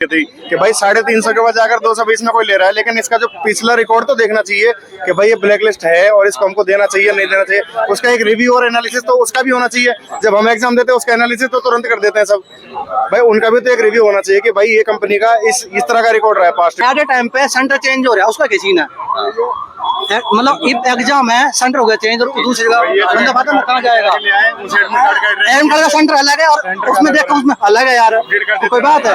थी कि भाई 350 के बजाय अगर 220 में कोई ले रहा है, लेकिन इसका जो पिछला रिकॉर्ड तो देखना चाहिए कि भाई ये ब्लैक लिस्ट है और इसको हमको देना चाहिए नहीं देना चाहिए। उसका एक रिव्यू और एनालिसिस तो उसका भी होना चाहिए। जब हम एग्जाम देते हैं उसका एनालिसिस तो तुरंत कर देते हैं सब, भाई उनका भी तो एक रिव्यू होना चाहिए कि भाई ये कंपनी का इस तरह का रिकॉर्ड रहा है पास्ट। एट ए टाइम पे सेंटर चेंज हो रहा है, उसका क्या सीन है? मतलब एग्जाम है, सेंटर हो गया चेंज और दूसरी जगह बंदा पता नहीं कहाँ जाएगा। एम कार्ड का सेंटर अलग है और उसमें देखो उसमें अलग है यार, कोई बात है।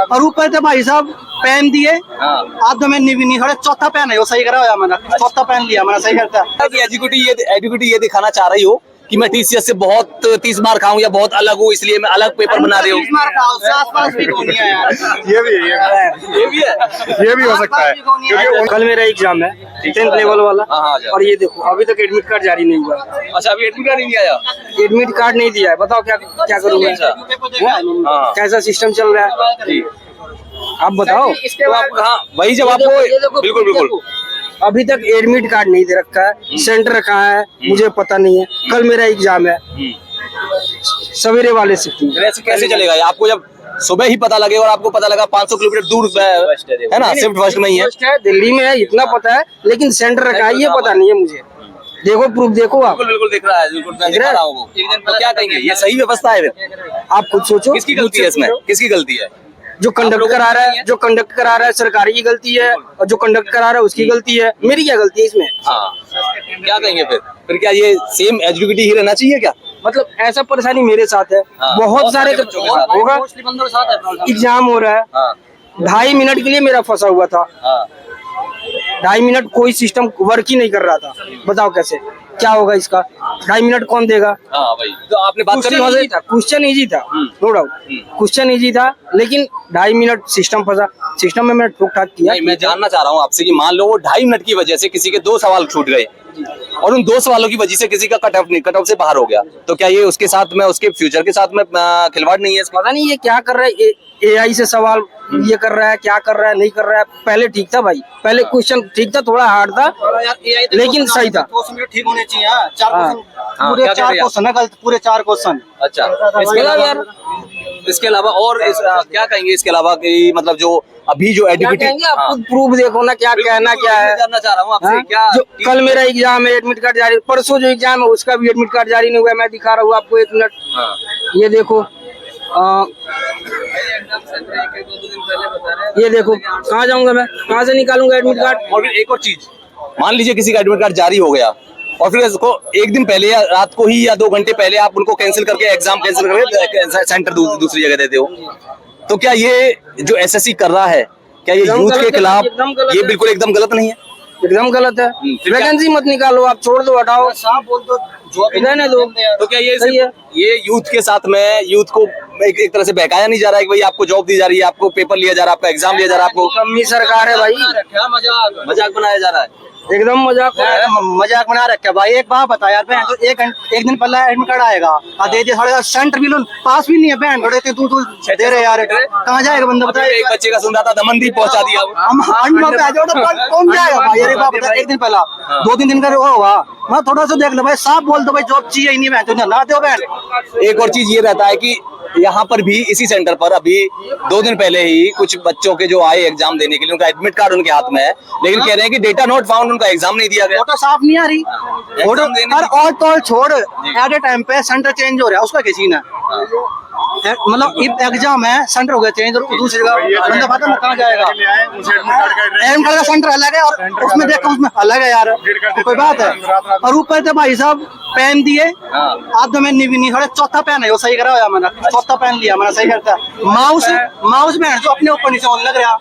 और ऊपर से भाई साहब पेन दिए, आधो में नहीं थोड़ा चौथा पेन है वो सही करा हुआ मैंने, चौथा पेन लिया मैंने सही करता है। एजुकेटिव ये दिखाना चाह रही हो कि मैं टीसीएस से बहुत 30 मार खाऊं या बहुत अलग हूँ, इसलिए मैं अलग पेपर बना रही हूँ। ये भी हो सकता है क्योंकि कल मेरा एग्जाम है 10th लेवल वाला। और ये देखो अभी तक एडमिट कार्ड जारी नहीं हुआ। अच्छा, अभी एडमिट कार्ड नहीं आया? एडमिट कार्ड नहीं दिया है, बताओ क्या करूँगा? कैसा सिस्टम चल रहा है आप बताओ। तो आप हाँ वही जब आपको बिल्कुल बिल्कुल अभी तक एडमिट कार्ड नहीं दे रखा है, सेंटर कहाँ है मुझे पता नहीं है। कल मेरा एग्जाम है सवेरे वाले शिफ्ट में। ऐसे कैसे चलेगा? आपको जब सुबह ही पता लगे और आपको पता लगा 500 किलोमीटर दूर है ना, शिफ्ट फर्स्ट में ही है, दिल्ली में है इतना पता है, लेकिन सेंटर कहाँ है ये पता नहीं है मुझे। देखो प्रूफ देखो आप। बिल्कुल दिख रहा है, बिल्कुल मैं दिखा रहा हूँ। तो क्या कहेंगे, ये सही व्यवस्था है? आप खुद सोचो किसकी गलती है इसमें? किसकी गलती है? जो कंडक्ट करा रहा है सरकारी की गलती है, और जो कंडक्ट करा रहा है उसकी गलती है। मेरी क्या गलती है इसमें? हाँ, क्या कहेंगे फिर क्या ये सेम एजुकेटिव ही रहना चाहिए क्या? मतलब ऐसा परेशानी मेरे साथ है, बहुत सारे बच्चों के साथ होगा। एग्जाम हो रहा है, 2.5 मिनट के लिए मेरा फंसा हुआ था। 2.5 मिनट कोई सिस्टम वर्क ही नहीं कर रहा था, बताओ कैसे क्या होगा इसका? 2.5 मिनट कौन देगा? भाई तो आपने बात करी वहां से। क्वेश्चन इजी था, नो डाउट क्वेश्चन इजी था, लेकिन 2.5 मिनट सिस्टम फंसा। सिस्टम में मैंने ठोक ठाक किया। मैं जानना चाह रहा हूँ आपसे कि मान लो वो 2.5 मिनट की वजह से किसी के 2 सवाल छूट गए और उन 2 सवालों की वजह से किसी का कट ऑफ से बाहर हो गया, तो क्या ये उसके साथ में उसके फ्यूचर के साथ में खिलवाड़ नहीं है? पता नहीं ये क्या कर रहा है, एआई से सवाल ये कर रहा है, क्या कर रहा है नहीं कर रहा है। पहले ठीक था भाई, पहले क्वेश्चन ठीक था, थोड़ा हार्ड था लेकिन सही था। ठीक होने चाहिए। पूरे 4 क्वेश्चन है, पूरे 4 क्वेश्चन। अच्छा, इसके अलावा और क्या कहेंगे इसके अलावा कि मतलब जो अभी जो एजुकेटिव आप खुद प्रूफ देखो ना, क्या कहना क्या है। जानना चाह रहा हूँ आपसे क्या जो कल मेरा एग्जाम है, एडमिट कार्ड जारी, परसों जो एग्जाम है उसका भी एडमिट कार्ड जारी नहीं हुआ है। मैं दिखा रहा हूँ आपको, 1 मिनट ये देखो, ये देखो कहाँ जाऊंगा मैं, कहाँ से निकालूंगा एडमिट कार्ड? और फिर एक और चीज, मान लीजिए किसी का एडमिट कार्ड जारी हो गया और फिर इसको एक दिन पहले या रात को ही या 2 घंटे पहले आप उनको कैंसिल करके एग्जाम कैंसिल करके सेंटर दूसरी जगह देते हो, तो क्या ये जो एसएससी कर रहा है क्या ये यूथ के खिलाफ ये बिल्कुल एकदम गलत नहीं है? एकदम गलत है। वैकेंसी मत निकालो आप, छोड़ दो, हटाओ, बोल दो, रहने दो। तो क्या सही है? ये यूथ के साथ में यूथ को एक तरह से बहकाया नहीं जा रहा है कि भाई आपको जॉब दी जा रही है, आपको पेपर लिया जा रहा है, आपका एग्जाम लिया जा रहा है, आपको कमी सरकार है भाई, मजाक बनाया जा रहा है? एकदम मजाक बना रखा भाई। एक बात बता यार, बहन तो एक दिन पहले एडमिट कार्ड आएगा, दे दे थोड़ा सेंटर भी पास भी नहीं है, बहन थोड़े तू दे रहे यार, कहाँ जाएगा बंदा बता? एक बच्चे का सुन रहा था दमनदीप पहुंचा दिया, हम कौन जाएगा भाई? एक बात बता, एक दिन पहला 2-3 दिन का हुआ, मैं थोड़ा सा देख लो भाई, साफ बोल दो भाई जॉब चाहिए ही नहीं, बहन तो ना दो बहन। एक और चीज ये रहता है कि यहाँ पर भी इसी सेंटर पर अभी 2 दिन पहले ही कुछ बच्चों के जो आए एग्जाम देने के लिए, उनका एडमिट कार्ड उनके हाथ में है, लेकिन कह रहे हैं कि डेटा नॉट फाउंड, उनका एग्जाम नहीं दिया गया। फोटो साफ नहीं आ रही, फोटो और तो छोड़, एट ए टाइम पे सेंटर चेंज हो रहा है, उसका क्या सीन है? मतलब एग्जाम है, सेंटर हो गया चेंज और दूसरी जगह बंदा पता नहीं कहाँ जाएगा। एम कार्ड का सेंटर अलग है और उसमें देखो उसमें अलग है यार, कोई बात है। और ऊपर से भाई साहब पेन दिए, आधो में नहीं थोड़ा चौथा पेन है वो सही करा हुआ मैंने, चौथा पेन लिया मैंने सही करता। माउस में जो अपने ऊपर नीचे होने लग रहा,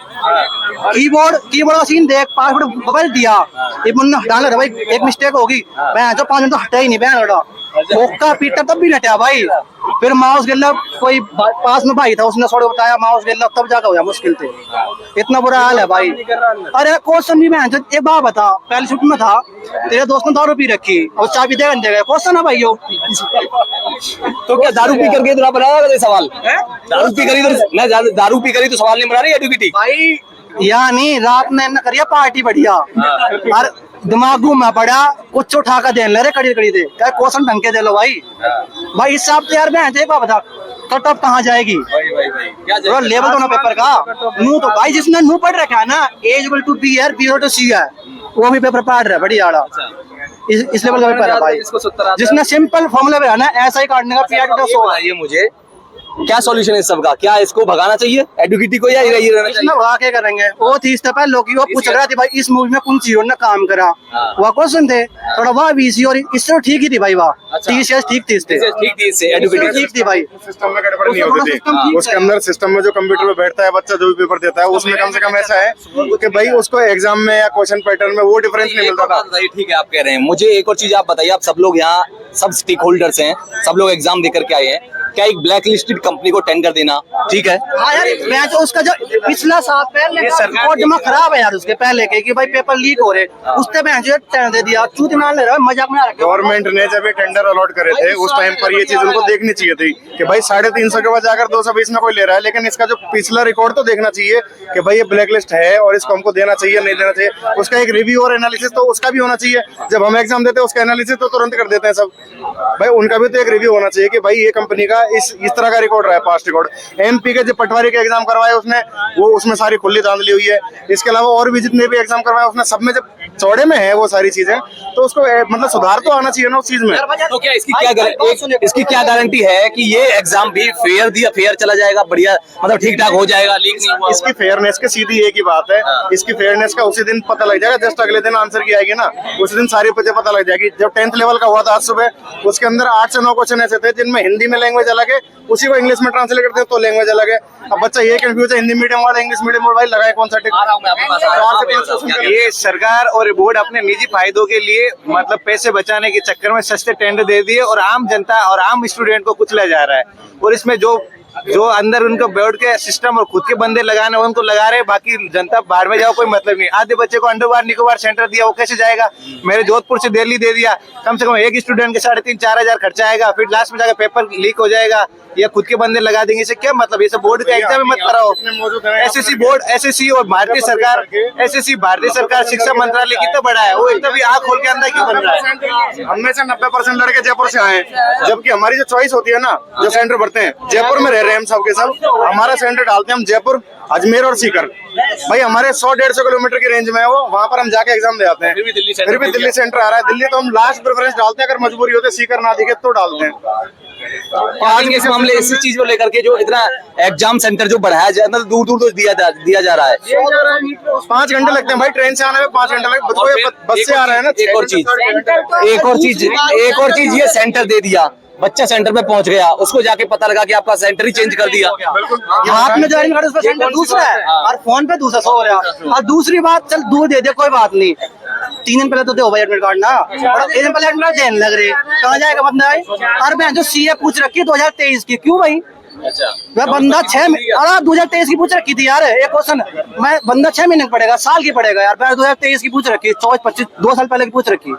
कीबोर्ड का सीन देख, पासवर्ड बदल दिया, ये मुन्ना डाल रहा भाई, एक मिस्टेक होगी, मैं जो 5 मिनट तो हटा ही नहीं, बहन भोक्का पीटा तब भी नहीं हटा भाई। फिर माउस गिल्ला कोई पास में भाई था, उसने थोड़ा बताया माउस गिल्ला, तब जाकर हो मुश्किल थे, इतना बुरा हाल है भाई। अरे क्वेश्चन भी मैं एक बात बता, पहले शूट में था, तेरे दोस्त ने दारू पी रखी और चाबी दे गए, क्वेश्चन है भाई यो। तो क्या दारू पी करके तो बनाया सवाल? दारू पी करी तो सवाल नहीं बना रही एडुकेटी भाई, यानी रात में करिए पार्टी बढ़िया और दिमाग में पड़ा, कुछ उठा कर दे ले रे, कड़ी दे क्या क्वेश्चन ढंग के दे लो भाई। भाई इस हिसाब से यार मैं बता, कट ऑफ कहाँ जाएगी? क्या थोड़ा लेवल तो ना पेपर का। नू तो भाई जिसने नू पढ़ रखा है ना, A इक्वल टू B है, B टू C है, वो भी पेपर पढ़ रहा है बढ़िया आड़ा। इस लेवल का पेपर है भाई। जिसने सिंपल फॉर्मूला पे है ना, ऐसा ही काटने का P टू 100 है। ये मुझे क्या सॉल्यूशन है इस सब का? क्या इसको भगाना चाहिए एडुकेटी को, या ये रहना चाहिए? इसमें वहाँ क्या करेंगे? वो थी इस पहले लोग वो पूछ रहा थी भाई इस मूवी में कौन सी हीरो ने काम करा, वह क्वेश्चन थे थोड़ा वह VC और इससे ठीक ही थी भाई, वाह TCS ठीक थी, इससे ठीक थी, इससे एडुकेटी ठीक थी भाई। सिस्टम में गड़बड़ नहीं होती थी। उसके अंदर सिस्टम में जो कंप्यूटर में बैठता है बच्चा, जो भी पेपर देता है, उसमें कम से कम ऐसा है कि भाई उसको एग्जाम में या क्वेश्चन पैटर्न में वो डिफरेंस नहीं मिलता था। ठीक है, आप कह रहे हैं। मुझे एक और चीज आप बताइए, आप सब लोग यहाँ सब स्टेक होल्डर्स हैं, सब लोग एग्जाम देकर के आए हैं, क्या एक ब्लैक लिस्टेड कंपनी को टेंडर देना ठीक है? हाँ यार, मैं तो उसका जो पिछला साल पहले रिकॉर्ड जमा खराब है यार, उसके पहले के कि भाई पेपर लीक हो रहे, उसने मैं जो टेंडर दे दिया, चूत मान ले रहा है, मजाक में आ रहा है। गवर्नमेंट ने जब ये टेंडर अलॉट करे थे उस टाइम पर ये चीज उनको देखनी चाहिए थी कि भाई 350 के बजाय अगर 220 में कोई ले रहा है, लेकिन इसका जो पिछला रिकॉर्ड तो देखना चाहिए कि भाई ये ब्लैक लिस्ट है और इसको हमको देना चाहिए नहीं देना चाहिए। उसका एक रिव्यू और एनालिसिस तो उसका भी होना चाहिए। जब हम एग्जाम देते हैं उसका एनालिसिस तो तुरंत कर देते हैं सब, भाई उनका भी तो एक रिव्यू होना चाहिए कि भाई ये कंपनी का इस तरह का रिकॉर्ड रहा है, पास्ट रिकॉर्ड। MP के जो पटवारी के एग्जाम करवाए उसने, वो उसमें सारी खुली धांधली हुई है। इसके अलावा और भी जितने भी एग्जाम करवाए उसने सब में जब चौड़े में है वो सारी चीजें, तो उसको मतलब सुधार तो आना चाहिए ना उस चीज में। तो क्या इसकी क्या गारंटी है कि ये एग्जाम भी फेयर चला जाएगा, बढ़िया मतलब ठीक ठाक हो जाएगा, लीक नहीं हुआ? इसकी फेयरनेस की सीधी एक ही बात है, इसकी फेयरनेस का उसी दिन पता लग जाएगा, जस्ट अगले दिन आंसर की आएगी ना, उसी दिन सारी चीजें पता लग जाएगी। जब 10th लेवल का हुआ था आज सुबह, उसके अंदर 8 से 9 क्वेश्चन ऐसे थे जिनमें हिंदी में लैंग्वेज अलग है, उसी को इंग्लिश में ट्रांसलेट करते हैं तो लैंग्वेज अलग है। अब बच्चा ये कंफ्यूज है, हिंदी मीडियम वाला इंग्लिश मीडियम वाला, भाई लगाए कौन सा टिक? ये सरकार और बोर्ड अपने निजी फायदों के लिए मतलब पैसे बचाने के चक्कर में सस्ते टेंडर दे दिए और आम जनता और आम स्टूडेंट को कुचला जा रहा है। और इसमें जो अंदर उनको बोर्ड के सिस्टम और खुद के बंदे लगाने उनको लगा रहे, बाकी जनता बाहर में जाओ कोई मतलब नहीं। आधे बच्चे को अंडरबार निकोबार सेंटर दिया, वो कैसे जाएगा? मेरे जोधपुर से दिल्ली दे दिया, कम से कम एक स्टूडेंट के 3,500-4 हजार खर्चा आएगा, फिर लास्ट में जाकर पेपर लीक हो जाएगा या खुद के बंदे लगा देंगे। इसे क्या मतलब? ये सब बोर्ड का एग्जाम मत कराओ। SSC बोर्ड, SSC और भारतीय सरकार, SSC भारतीय सरकार शिक्षा मंत्रालय कितना बड़ा है, वो इतना भी आँख खोल के अंदर क्यों बन रहा है? हममें से 90% लड़के जयपुर से आए, जबकि हमारी जो चॉइस होती है ना, जो सेंटर भरते हैं, जयपुर में रह रहे हैं हम सब के सब, हमारा सेंटर डालते हैं हम जयपुर, अजमेर और सीकर। भाई हमारे 100-150 किलोमीटर की रेंज में है वो, वहाँ पर हम जाके एग्जाम दे आते हैं। फिर भी दिल्ली सेंटर आ रहा है। दिल्ली तो हम लास्ट प्रेफरेंस डालते हैं, अगर मजबूरी होती है सीकर ना दिखे तो डालते हैं। आज इस मामले इस चीज को लेकर के जो इतना एग्जाम सेंटर जो बढ़ाया जाए, मतलब दूर दूर तो दिया जा रहा है। 5 घंटे लगते हैं भाई, ट्रेन से आने में 5 घंटे लगते, बस से आ रहा है ना। एक और चीज ये सेंटर दे दिया, बच्चा सेंटर पे पहुंच गया, उसको जाके पता लगा कि आपका सेंटर ही चेंज कर दिया। हाथ में ज्वाइनिंग कार्ड, उस पर सेंटर दूसरा है और फोन पे दूसरा सो रहा है। और दूसरी बात, चल दूर दे दे कोई बात नहीं, 3 दिन पहले तो दे भाई एडमिट कार्ड ना, और 1 दिन पहले एडमिट कार्ड देने लग रहे, कहाँ जाएगा बंदा है? और मैं जो CA पूछ रखी है 2023 की, क्यों भाई? वह बंदा 2023 की पूछ रखी थी यार, एक क्वेश्चन मैं बंदा 6 महीने का पड़ेगा, साल की पड़ेगा यार, 2023 की पूछ रखी, 24-25 2 साल पहले की पूछ रखी,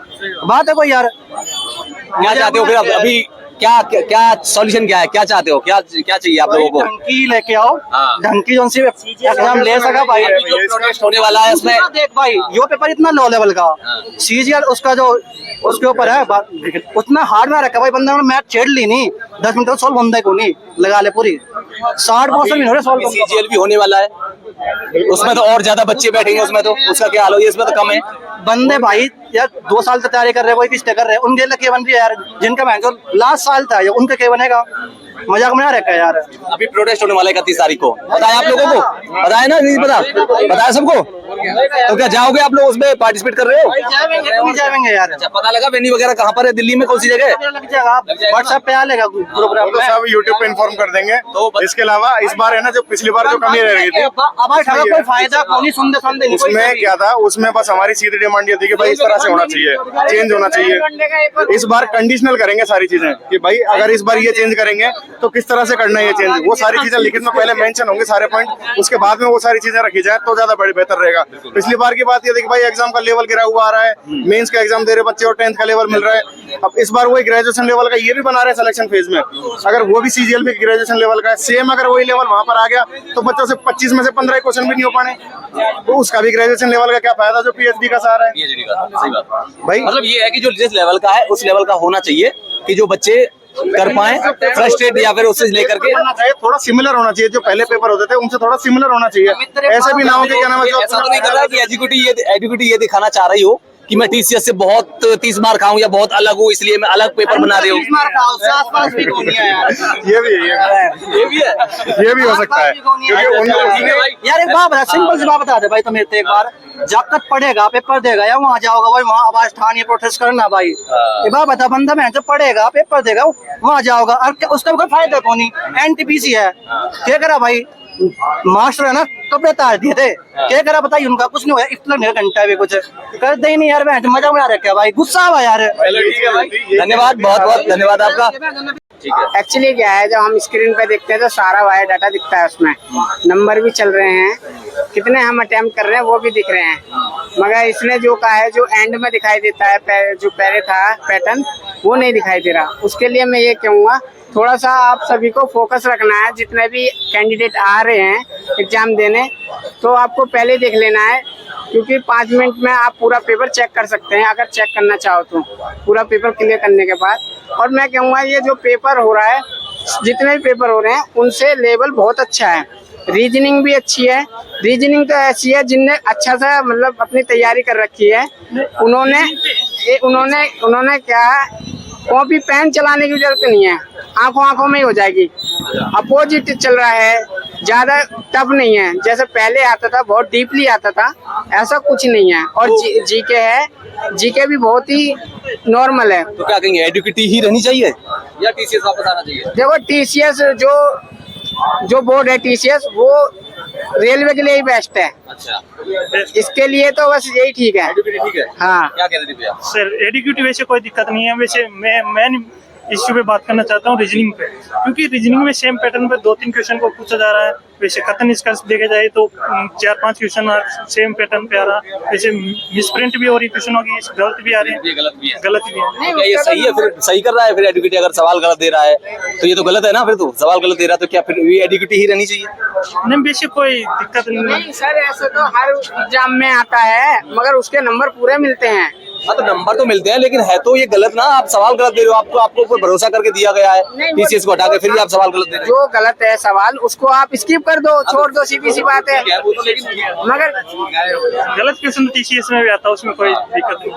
बात है कोई यार? क्या चाहते हो फिर अभी? क्या सॉल्यूशन क्या है? क्या चाहते हो? क्या चाहिए आप लोगों को? ढंकी लेके आओ, ढंकी जो एग्जाम ले सका भाई। प्रोटेस्ट होने वाला है उसमें, देख भाई यो पेपर इतना लो लेवल का, CGL उसका जो उसके ऊपर है उतना हार्ड ना रखा भाई, बंदा ने मैथ छेड़ ली नहीं, 10 मिनट सॉल्व बंदा को नहीं लगा ले पूरी 60% नहीं हो रहे सॉल्व। CGL भी होने वाला है, उसमें तो और ज्यादा बच्चे बैठेंगे उसमें, तो उसका क्या हाल हो? इसमें तो कम है बंदे भाई यार, 2 साल से तैयारी कर रहे हैं, कोई किस्ते कर रहे हैं, उनके लिए केवन भी यार, जिनका मैं जो लास्ट साल था उनका क्या बनेगा? मजाक में आ रखा है यार। अभी प्रोटेस्ट होने वाला है 31 तारीख को, बताया आप लोगों को? बताया ना? नहीं पता? बताया सबको? तो क्या जाओगे आप लोग उसमें पार्टिसिपेट कर रहे हो? जाएंगे यार। अच्छा, पता लगा वेन्यू वगैरह कहाँ पर है? दिल्ली में कौन सी जगह? लग जाएगा, व्हाट्सएप पे आ लेगा प्रोग्राम में, सब यूट्यूब पे इन्फॉर्म कर देंगे। इसके अलावा इस बार है ना, जो पिछली बार जो कमी रह रही थी, कोई फायदा नहीं, सुनते उसमें क्या था, उसमें बस हमारी सीधी डिमांड ये थी कि भाई इस तरह से होना चाहिए, चेंज होना चाहिए। इस बार कंडीशनल करेंगे सारी चीजें कि भाई अगर इस बार ये चेंज करेंगे तो किस तरह से करना है ये चेंज, वो सारी चीजें लिखित में पहले मेंशन होंगे सारे पॉइंट, उसके बाद में वो सारी चीजें रखी जाए तो ज्यादा बेहतर रहेगा। पिछली बार की बात ये थी कि भाई एग्जाम का लेवल गिरा हुआ आ रहा है, मेंस का एग्जाम दे रहे बच्चे और 10th का लेवल मिल रहा है। अब इस बार वही ग्रेजुएशन लेवल का ये भी बना रहे हैं सिलेक्शन फेज में, अगर वो भी CGL भी ग्रेजुएशन लेवल का है सेम, अगर वही लेवल वहां पर आ गया तो बच्चों से 25 में से 15 क्वेश्चन भी नहीं हो पाने, तो उसका भी ग्रेजुएशन लेवल का क्या फायदा जो PhD का सहारा है? सही बात भाई मतलब ये है कि जो जिस लेवल का है उस लेवल का होना चाहिए, कि जो बच्चे कर पाए फ्रस्ट्रेट या फिर उससे लेकर के होना चाहिए, थोड़ा सिमिलर होना चाहिए। जो पहले पेपर होते थे उनसे थोड़ा सिमिलर होना चाहिए। ऐसे भी ना हो कि क्या नाम है, ऐसा तो नहीं कर रहा कि एजुकेटिव ये दिखाना चाह रही हो कि मैं टीसीएस से बहुत 30 मार्क खाऊं या बहुत अलग हूँ इसलिए मैं अलग पेपर बना रही हूँ। ये भी है, ये भी हो सकता है क्योंकि उनको यार एक बात बता, सिंपल सी बात बता दे भाई, तो मेरे एक बार जब तक पढ़ेगा पेपर देगा या वहाँ जाओगा भाई, वहाँ आवाज ठानी प्रोटेस्ट करना भाई। एक बात बता, बंदा मैं जो पढ़ेगा पेपर देगा वहाँ जाओगा और उसका भी कोई फायदा कौन नहीं, एनटीपीसी है क्या करा भाई, मास्टर है ना कपड़े तार दिए थे क्या करा बताइए, उनका कुछ नहीं हुआ, इतना नहीं घंटा भी कुछ कर दे ही नहीं यार, मजा में आ रहा भाई, गुस्सा हुआ यार। धन्यवाद, बहुत बहुत धन्यवाद आपका। ठीक है, एक्चुअली क्या है, जब हम स्क्रीन पे देखते हैं तो सारा वायर डाटा दिखता है, उसमें नंबर भी चल रहे हैं, कितने हम अटेम्प्ट कर रहे हैं वो भी दिख रहे हैं, मगर इसने जो कहा है जो एंड में दिखाई देता है, जो पहले था पैटर्न वो नहीं दिखाई दे रहा। उसके लिए मैं ये कहूँगा थोड़ा सा आप सभी को फोकस रखना है, जितने भी कैंडिडेट आ रहे हैं एग्जाम देने, तो आपको पहले देख लेना है, क्योंकि 5 मिनट में आप पूरा पेपर चेक कर सकते हैं अगर चेक करना चाहो तो, पूरा पेपर क्लियर करने के बाद। और मैं कहूँगा ये जो पेपर हो रहा है, जितने भी पेपर हो रहे हैं उनसे लेवल बहुत अच्छा है, रीजनिंग भी अच्छी है। रीजनिंग तो ऐसी है जिनने अच्छा सा मतलब अपनी तैयारी कर रखी है, उन्होंने क्या कॉपी पेन चलाने की जरूरत नहीं है, आंखों में ही हो जाएगी। अपोजिट चल रहा है, ज्यादा टफ नहीं है, जैसे पहले आता था बहुत डीपली आता था, ऐसा कुछ नहीं है। और जीके है, जीके भी बहुत ही नॉर्मल है। तो क्या कहेंगे, एडुकेटिव ही रहनी चाहिए या टीसीएस वापस आना चाहिए? देखो टीसीएस जो बोर्ड है टीसीएस वो रेलवे के लिए ही बेस्ट है। अच्छा, इसके लिए तो बस यही ठीक है। एडुकेटिव ठीक है। हाँ, क्या कह रहे थे भैया? सर एडुकेटिव वैसे कोई दिक्कत नहीं है, वैसे मैं इश्यू पे बात करना चाहता हूँ रीजनिंग पे, क्योंकि रीजनिंग में सेम पैटर्न पे 2-3 क्वेश्चन को पूछा जा रहा है। वैसे कथन निष्कर्ष देखे जाए तो 4-5 क्वेश्चन सेम पैटर्न पे आ रहा है, वैसे मिसप्रिंट भी हो रही क्वेश्चन होगी, गलत भी आ रहे हैं, ये गलत भी है। गलत भी है। क्या ये सही है? फिर सही कर रहा है फिर एडुकेटिव, अगर सवाल गलत दे रहा है तो ये तो गलत है ना, फिर तो सवाल गलत दे रहा है तो क्या फिर ये एडुकेटिव ही रहनी चाहिए? नहीं वैसे कोई दिक्कत नहीं है। नहीं सर ऐसे तो हर एग्जाम में आता है, मगर उसके नंबर पूरे मिलते हैं। हाँ तो नंबर तो मिलते हैं, लेकिन है तो ये गलत ना, आप सवाल गलत दे रहे हो, आपको ऊपर भरोसा करके दिया गया है टीसीएस को हटा के, फिर भी आप सवाल गलत दे रहे हो। जो गलत है सवाल उसको आप स्किप कर दो, छोड़ दो, सीधी सी बात है। वो तो लेकिन मगर गलत क्वेश्चन टीसीएस में भी आता है, उसमें कोई दिक्कत नहीं।